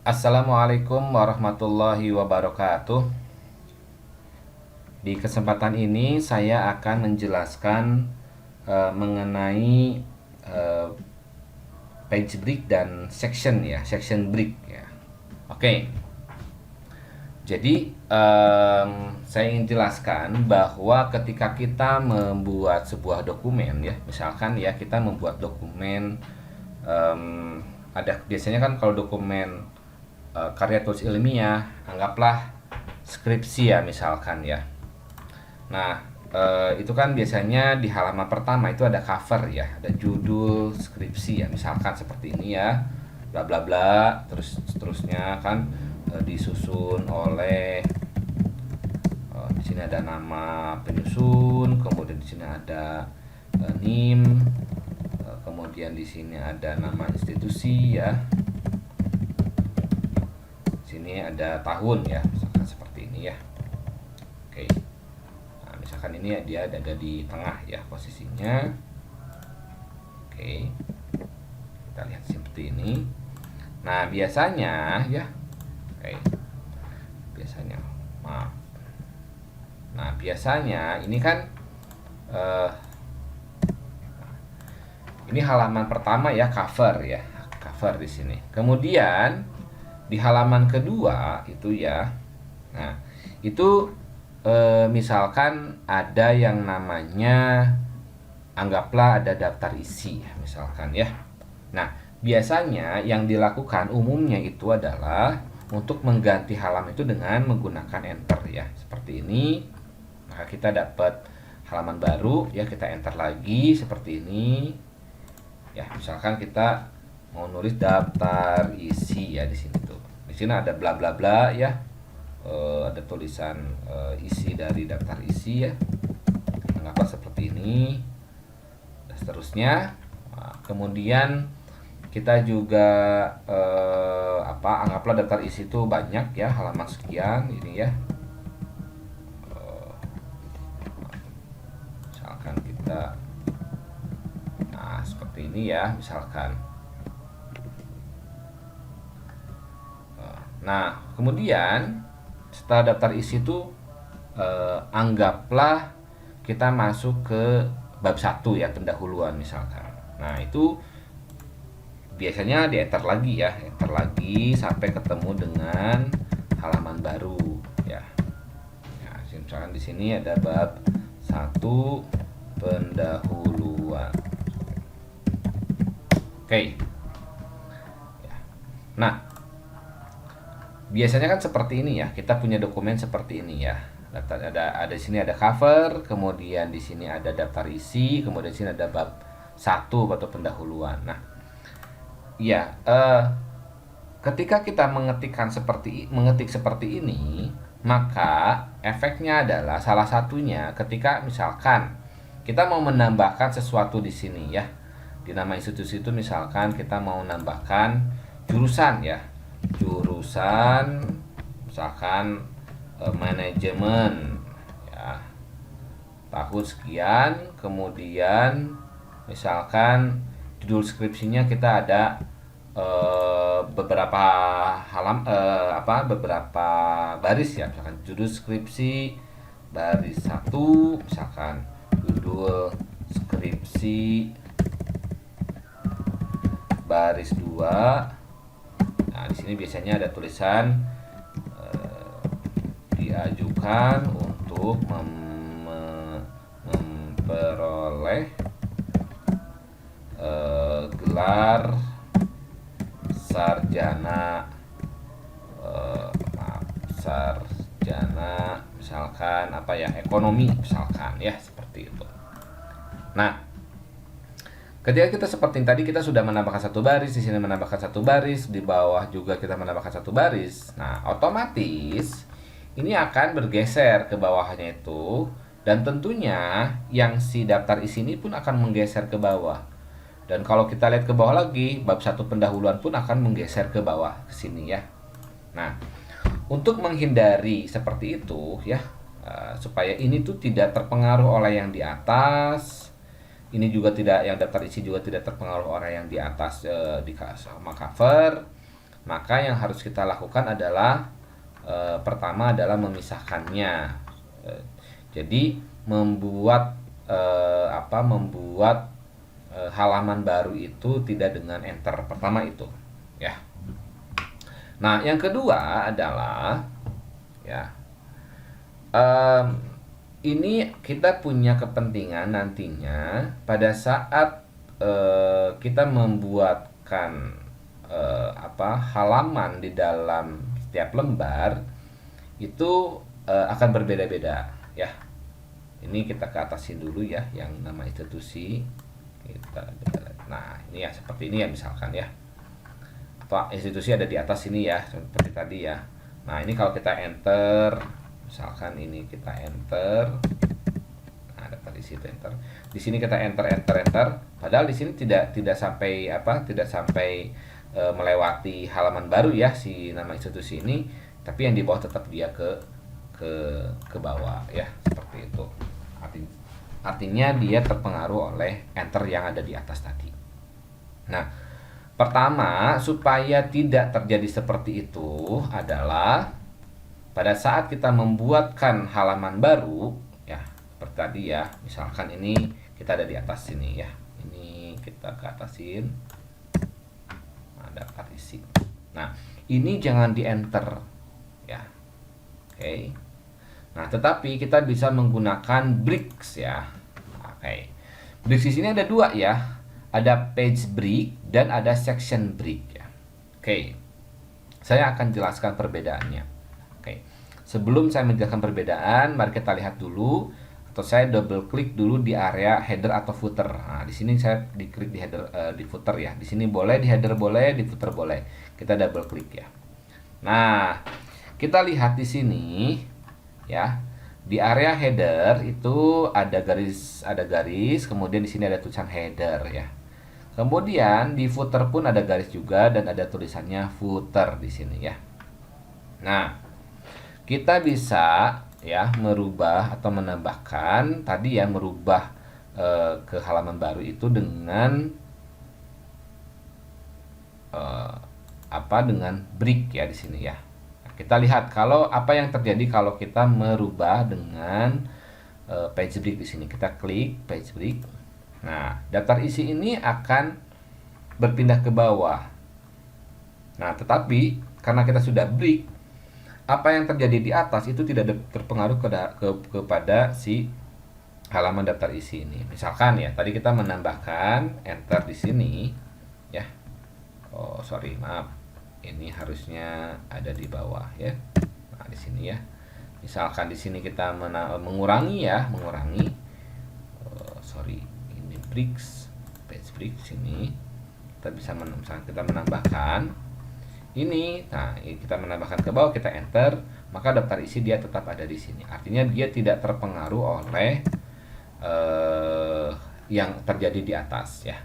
Assalamualaikum warahmatullahi wabarakatuh. Di kesempatan ini saya akan menjelaskan mengenai eh, page break dan section ya, section break ya. Oke. Jadi saya ingin jelaskan bahwa ketika kita membuat sebuah dokumen ya, misalkan ya kita membuat dokumen em, ada biasanya kan kalau dokumen karya tulis ilmiah, anggaplah skripsi ya misalkan ya. Nah, itu kan biasanya di halaman pertama itu ada cover ya, ada judul skripsi ya, misalkan seperti ini ya, bla bla bla, terus seterusnya kan disusun oleh di sini ada nama penyusun, kemudian di sini ada NIM, kemudian di sini ada nama institusi ya, di sini ada tahun ya, misalkan seperti ini ya. Oke. Nah, misalkan ini dia ada di tengah ya posisinya. Oke. Kita lihat seperti ini. Nah, biasanya ya. Oke. Biasanya. Maaf. Nah, biasanya ini kan eh, ini halaman pertama ya, cover ya. Cover di sini. Kemudian di halaman kedua itu ya. Nah, itu misalkan ada yang namanya, anggaplah ada daftar isi misalkan ya. Nah, biasanya yang dilakukan umumnya itu adalah untuk mengganti halaman itu dengan menggunakan enter ya, seperti ini. Maka kita dapat halaman baru ya, kita enter lagi seperti ini ya. Misalkan kita mau nulis daftar isi ya, di sini tuh, di sini ada bla bla bla ya. Ada tulisan isi dari daftar isi ya, mengapa seperti ini dan seterusnya. Nah, kemudian kita juga anggaplah daftar isi itu banyak ya, halaman sekian ini ya. Misalkan kita, nah seperti ini ya misalkan. Nah, kemudian setelah daftar isi itu anggaplah kita masuk ke bab 1 ya, pendahuluan misalkan. Nah, itu biasanya di enter lagi ya, enter lagi sampai ketemu dengan halaman baru ya. Ya, misalkan di sini ada bab 1 pendahuluan. Oke. Ya. Nah, biasanya kan seperti ini ya, kita punya dokumen seperti ini ya. Ada di sini ada cover, kemudian di sini ada daftar isi, kemudian di sini ada bab 1 atau pendahuluan. Nah, ya ketika kita mengetik seperti ini, maka efeknya adalah salah satunya ketika misalkan kita mau menambahkan sesuatu di sini ya. Di nama institusi itu misalkan kita mau menambahkan jurusan ya, jurusan misalkan manajemen ya, tahun sekian, kemudian misalkan judul skripsinya kita ada beberapa beberapa baris ya, misalkan judul skripsi baris 1, misalkan judul skripsi baris 2. Nah, di sini biasanya ada tulisan diajukan untuk memperoleh gelar sarjana sarjana misalkan apa ya, ekonomi misalkan ya, seperti itu. Nah, ketika kita seperti tadi, kita sudah menambahkan satu baris, di sini menambahkan satu baris, di bawah juga kita menambahkan satu baris. Nah, otomatis ini akan bergeser ke bawahnya itu, dan tentunya yang si daftar isi ini pun akan menggeser ke bawah. Dan kalau kita lihat ke bawah lagi, bab 1 pendahuluan pun akan menggeser ke bawah ke sini ya. Nah, untuk menghindari seperti itu ya, supaya ini tuh tidak terpengaruh oleh yang di atas, ini juga tidak, yang daftar isi juga tidak terpengaruh oleh yang di atas di sama cover. maka yang harus kita lakukan adalah pertama adalah memisahkannya. Jadi membuat halaman baru itu tidak dengan enter pertama itu, ya. Nah, yang kedua adalah ya ini kita punya kepentingan nantinya pada saat kita membuatkan halaman di dalam setiap lembar itu akan berbeda-beda, ya. Ini kita ke atasin dulu ya, yang nama institusi. Nah, ini ya seperti ini ya misalkan ya. Atau institusi ada di atas ini ya, seperti tadi ya. Nah, ini kalau kita enter, misalkan ini kita enter. Nah, dapat di situ enter. Di sini kita enter. Padahal di sini tidak sampai melewati halaman baru ya si nama institusi ini, tapi yang di bawah tetap dia ke bawah ya, seperti itu. Artinya dia terpengaruh oleh enter yang ada di atas tadi. Nah, pertama supaya tidak terjadi seperti itu adalah pada saat kita membuatkan halaman baru ya, seperti tadi ya, misalkan ini kita ada di atas sini ya, ini kita ke atasin, ada isi. Nah, ini jangan di enter ya, oke. Nah, tetapi kita bisa menggunakan breaks ya. Oke. Breaks di sini ada dua ya. Ada page break dan ada section break ya. Oke. Saya akan jelaskan perbedaannya. Oke. Sebelum saya menjelaskan perbedaan, mari kita lihat dulu atau saya double klik dulu di area header atau footer. Nah, di sini saya diklik di header di footer ya. Di sini boleh, di header boleh, di footer boleh. Kita double klik ya. Nah, kita lihat di sini ya, di area header itu ada garis, kemudian di sini ada tulisan header ya. Kemudian di footer pun ada garis juga dan ada tulisannya footer di sini ya. Nah, kita bisa ya merubah atau menambahkan tadi ya, merubah ke halaman baru itu dengan dengan break ya di sini ya. Kita lihat kalau apa yang terjadi kalau kita merubah dengan page break di sini. Kita klik page break. Nah, daftar isi ini akan berpindah ke bawah. Nah, tetapi karena kita sudah break, apa yang terjadi di atas itu tidak terpengaruh kepada si halaman daftar isi ini. Misalkan ya, tadi kita menambahkan enter di sini ya. Oh, sorry, maaf. Ini harusnya ada di bawah ya. Nah, di sini ya. Misalkan di sini kita mengurangi ya, ini breaks, page break sini. Kita bisa kita menambahkan ini. Nah, kita menambahkan ke bawah, kita enter, maka daftar isi dia tetap ada di sini. Artinya dia tidak terpengaruh oleh yang terjadi di atas ya.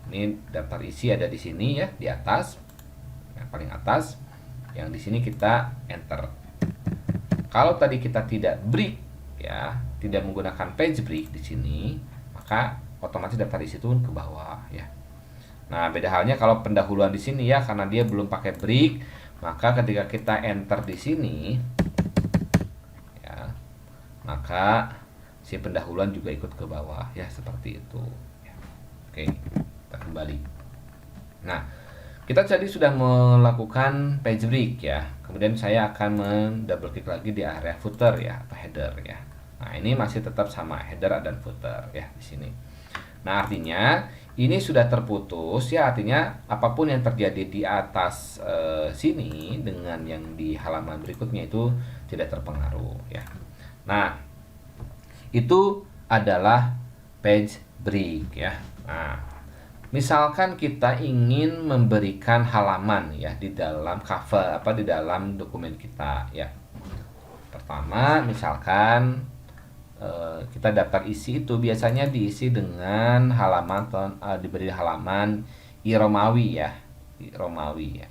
Ini daftar isi ada di sini ya, di atas. Yang paling atas, yang di sini kita enter. Kalau tadi kita tidak break ya, tidak menggunakan page break di sini, maka otomatis daftar isi turun ke bawah ya. Nah, beda halnya kalau pendahuluan di sini ya, karena dia belum pakai break, maka ketika kita enter di sini ya, maka si pendahuluan juga ikut ke bawah ya, seperti itu ya. Oke, kita kembali. Nah, kita tadi sudah melakukan page break ya. Kemudian saya akan mendouble klik lagi di area footer ya, atau header ya. Nah, ini masih tetap sama header dan footer ya di sini. Nah, artinya ini sudah terputus ya, artinya apapun yang terjadi di atas sini dengan yang di halaman berikutnya itu tidak terpengaruh ya. Nah, itu adalah page break ya. Nah, misalkan kita ingin memberikan halaman ya di dalam cover di dalam dokumen kita ya. Pertama, misalkan kita daftar isi itu biasanya diisi dengan halaman diberi halaman I Romawi ya, I Romawi ya.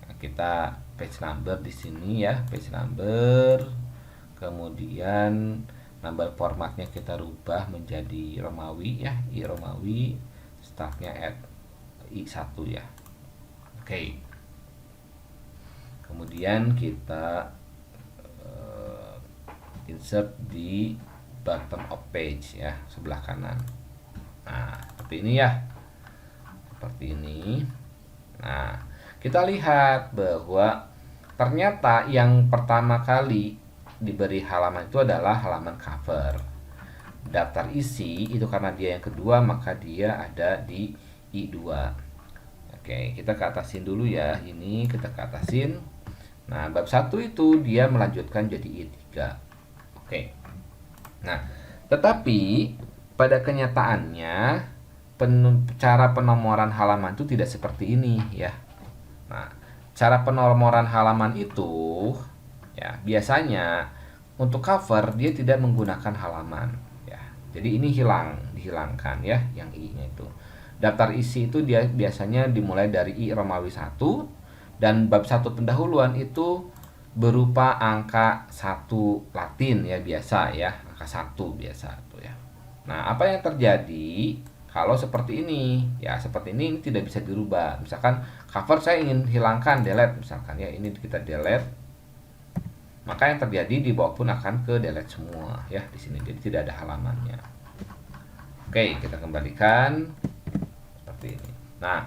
Nah, kita page number di sini ya, page number. Kemudian number formatnya kita rubah menjadi Romawi ya, I Romawi. Startnya at I1 ya. Oke. Kemudian kita insert di bottom of page ya, sebelah kanan. Nah, seperti ini ya. Seperti ini. Nah, kita lihat bahwa ternyata yang pertama kali diberi halaman itu adalah halaman cover. Daftar isi itu karena dia yang kedua, maka dia ada di I2. Oke, kita ke atasin dulu ya. Ini kita ke atasin. Nah, bab 1 itu dia melanjutkan jadi I3. Oke. Nah, tetapi pada kenyataannya cara penomoran halaman itu tidak seperti ini ya. Nah, cara penomoran halaman itu ya biasanya untuk cover dia tidak menggunakan halaman ya. Jadi ini dihilangkan ya yang I-nya itu. Daftar isi itu dia biasanya dimulai dari I Romawi 1 dan bab 1 pendahuluan itu berupa angka 1 Latin ya biasa ya, angka 1 biasa tuh ya. Nah, apa yang terjadi kalau seperti ini? Ya, seperti ini tidak bisa dirubah. Misalkan cover saya ingin hilangkan, delete misalkan ya, ini kita delete. Maka yang terjadi di bawah pun akan ke delete semua ya di sini. Jadi tidak ada halamannya. Oke, kita kembalikan seperti ini. Nah,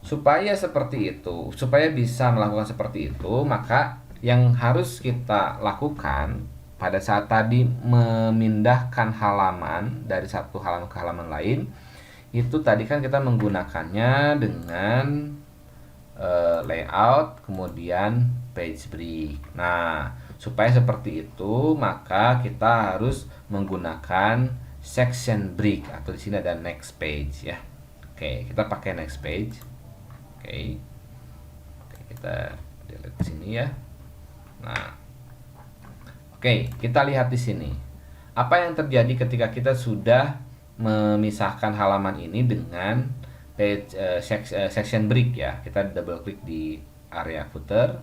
supaya seperti itu, supaya bisa melakukan seperti itu, maka yang harus kita lakukan pada saat tadi memindahkan halaman dari satu halaman ke halaman lain, itu tadi kan kita menggunakannya dengan layout, kemudian page break. Nah, supaya seperti itu, maka kita harus menggunakan section break atau di sini ada next page ya. Oke, kita pakai next page. Oke, kita delete sini ya. Nah, oke, kita lihat di sini. Apa yang terjadi ketika kita sudah memisahkan halaman ini dengan page section break ya. Kita double klik di area footer.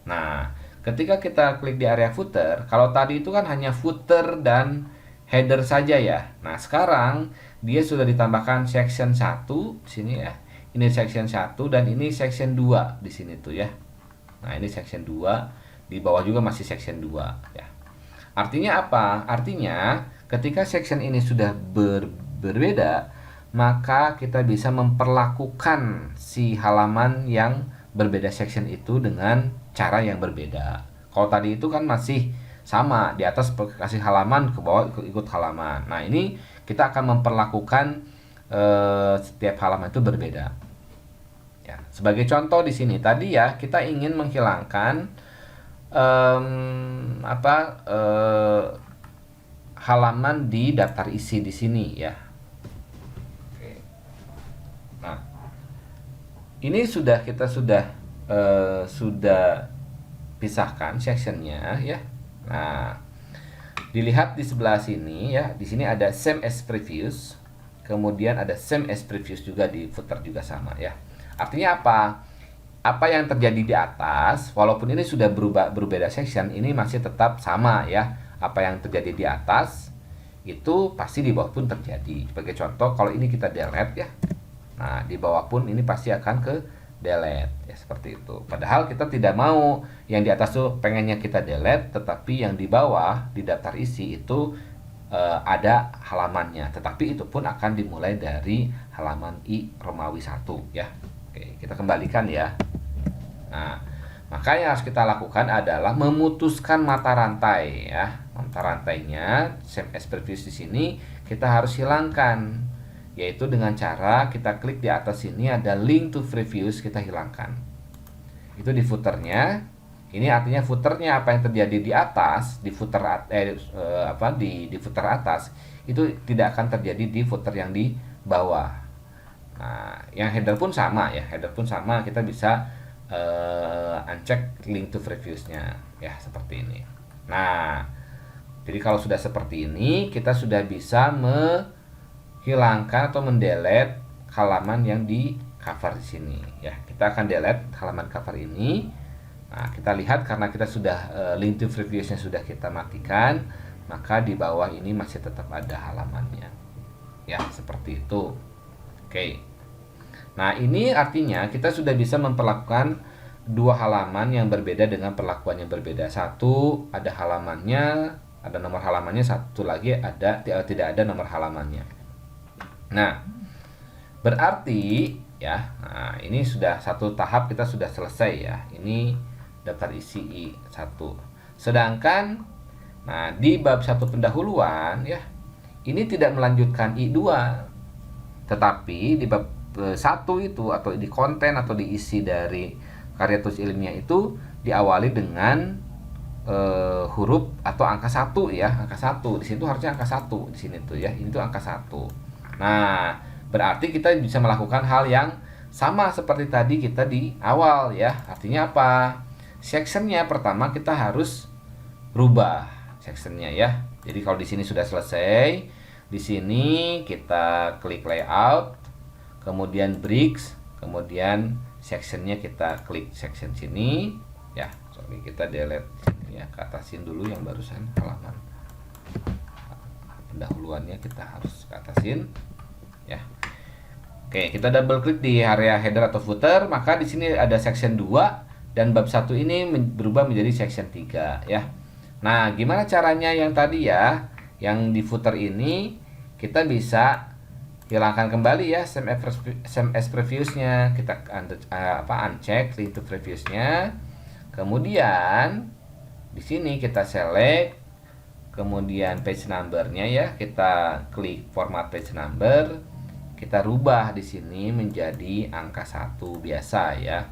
Nah, ketika kita klik di area footer, kalau tadi itu kan hanya footer dan header saja ya. Nah, sekarang dia sudah ditambahkan section 1 di sini ya. Ini section 1 dan ini section 2 di sini tuh ya. Nah, ini section 2, di bawah juga masih section 2 ya. Artinya apa? Artinya ketika section ini sudah berbeda, maka kita bisa memperlakukan si halaman yang berbeda section itu dengan cara yang berbeda. Kalau tadi itu kan masih sama, di atas kasih halaman, ke bawah ikut halaman. Nah, ini kita akan memperlakukan setiap halaman itu berbeda. Ya, sebagai contoh di sini tadi ya kita ingin menghilangkan halaman di daftar isi di sini ya. Oke. Nah, ini kita sudah pisahkan sectionnya ya. Nah, dilihat di sebelah sini ya, di sini ada same as previous, kemudian ada same as previous juga di footer juga sama ya. Artinya apa? Apa yang terjadi di atas, walaupun ini sudah berbeda section, ini masih tetap sama ya. Apa yang terjadi di atas itu pasti di bawah pun terjadi. Sebagai contoh, kalau ini kita delete ya, nah di bawah pun ini pasti akan ke delete ya, seperti itu. Padahal kita tidak mau yang di atas tuh pengennya kita delete, tetapi yang di bawah di daftar isi itu ada halamannya, tetapi itu pun akan dimulai dari halaman I Romawi 1 ya. Oke, kita kembalikan ya. Nah, maka yang harus kita lakukan adalah memutuskan mata rantai ya. Mata rantainya same as previous di sini kita harus hilangkan, yaitu dengan cara kita klik di atas sini ada link to previous, kita hilangkan. Itu di footernya. Ini artinya footernya apa yang terjadi di atas, di footer di footer atas itu tidak akan terjadi di footer yang di bawah. Nah, yang header pun sama ya, kita bisa uncheck link to previews-nya ya, seperti ini. Nah, jadi kalau sudah seperti ini, kita sudah bisa menghilangkan atau mendelete halaman yang di cover di sini ya. Kita akan delete halaman cover ini. Nah, kita lihat karena kita sudah link to previews-nya sudah kita matikan, maka di bawah ini masih tetap ada halamannya. Ya, seperti itu. Oke. Nah, ini artinya kita sudah bisa memperlakukan dua halaman yang berbeda dengan perlakuan yang berbeda. Satu ada halamannya, ada nomor halamannya, satu lagi tidak ada nomor halamannya. Nah, berarti ya, nah ini sudah satu tahap kita sudah selesai ya. Ini daftar isi I1. Sedangkan nah di bab 1 pendahuluan ya, ini tidak melanjutkan I2. Tetapi di bab 1 itu atau di konten atau di isi dari karya tulis ilmiah itu diawali dengan huruf atau angka 1 ya, angka 1. Di situ harusnya angka 1 di sini tuh ya. Ini tuh angka 1. Nah, berarti kita bisa melakukan hal yang sama seperti tadi kita di awal ya. Artinya apa? Sectionnya pertama kita harus rubah sectionnya ya. Jadi kalau di sini sudah selesai, di sini kita klik layout, kemudian bricks, kemudian sectionnya kita klik section sini ya. Sorry, kita delete sini ya, ke atasin dulu yang barusan halaman pendahuluannya kita harus ke atasin ya. Oke, kita double klik di area header atau footer, maka di sini ada section 2 dan bab 1 ini berubah menjadi section 3 ya. Nah, gimana caranya yang tadi ya, yang di footer ini kita bisa hilangkan kembali ya SMS previews-nya. Kita uncheck link to previews-nya. Kemudian di sini kita select, kemudian page number-nya ya, kita klik format page number. Kita rubah di sini menjadi angka 1 biasa ya,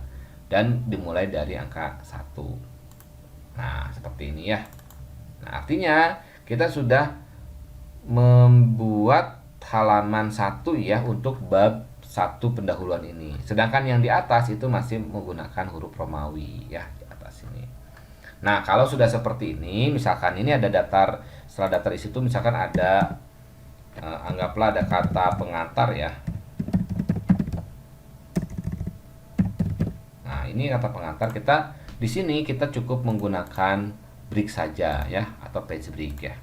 dan dimulai dari angka 1. Nah, seperti ini ya. Nah, artinya kita sudah membuat halaman 1 ya untuk bab 1 pendahuluan ini. Sedangkan yang di atas itu masih menggunakan huruf Romawi ya, di atas ini. Nah, kalau sudah seperti ini, misalkan ini ada daftar, setelah daftar isi itu misalkan ada anggaplah ada kata pengantar ya. Nah, ini kata pengantar, kita di sini kita cukup menggunakan break saja ya, atau page break ya.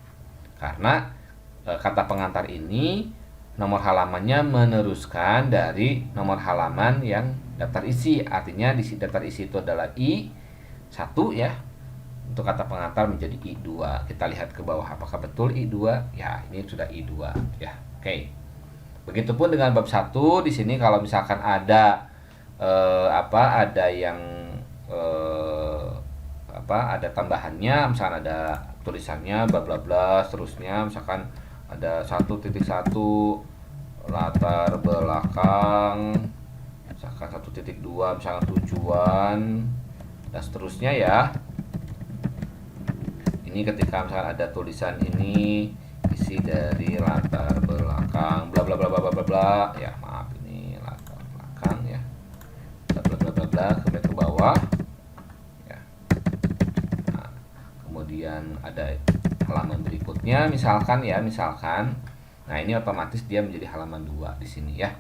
Karena kata pengantar ini nomor halamannya meneruskan dari nomor halaman yang daftar isi. Artinya di daftar isi itu adalah I1 ya. Untuk kata pengantar menjadi I2. Kita lihat ke bawah apakah betul I2? Ya, ini sudah I2 ya. Oke. Begitupun dengan bab 1 di sini kalau misalkan ada ada yang ada tambahannya, misalkan ada tulisannya bla bla bla seterusnya, misalkan ada 1.1 latar belakang, misalkan 1.2 misalkan tujuan dan seterusnya ya. Ini ketika misalkan ada tulisan ini isi dari latar belakang bla bla bla bla bla bla ya, maaf ini latar belakang ya, bla bla bla bla bla, kemudian ke bawah ya. Nah, kemudian ada halaman berikutnya misalkan ya, nah ini otomatis dia menjadi halaman 2 di sini ya.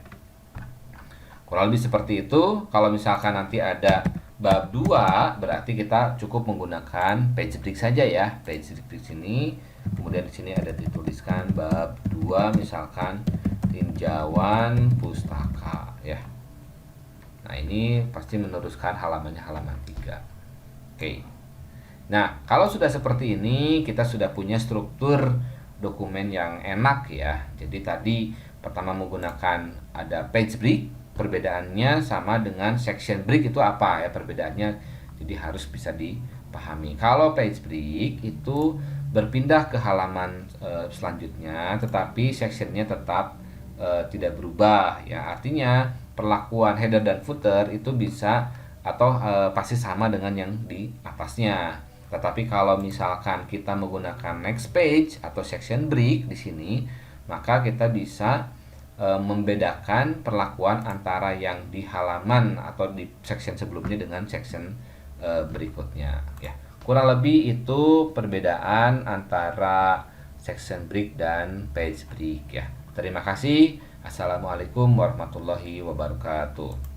Kurang lebih seperti itu. Kalau misalkan nanti ada bab 2 berarti kita cukup menggunakan page break saja ya. Page break di sini, kemudian di sini ada dituliskan bab 2 misalkan tinjauan pustaka ya. Nah, ini pasti meneruskan halamannya halaman 3. Oke. Nah, kalau sudah seperti ini kita sudah punya struktur dokumen yang enak ya. Jadi tadi pertama menggunakan ada page break. Perbedaannya sama dengan section break itu apa ya perbedaannya, jadi harus bisa dipahami. Kalau page break itu berpindah ke halaman selanjutnya, tetapi sectionnya tetap tidak berubah ya. Artinya perlakuan header dan footer itu bisa atau pasti sama dengan yang di atasnya. Tetapi kalau misalkan kita menggunakan next page atau section break di sini, maka kita bisa membedakan perlakuan antara yang di halaman atau di section sebelumnya dengan section berikutnya ya. Kurang lebih itu perbedaan antara section break dan page break ya. Terima kasih. Assalamualaikum warahmatullahi wabarakatuh.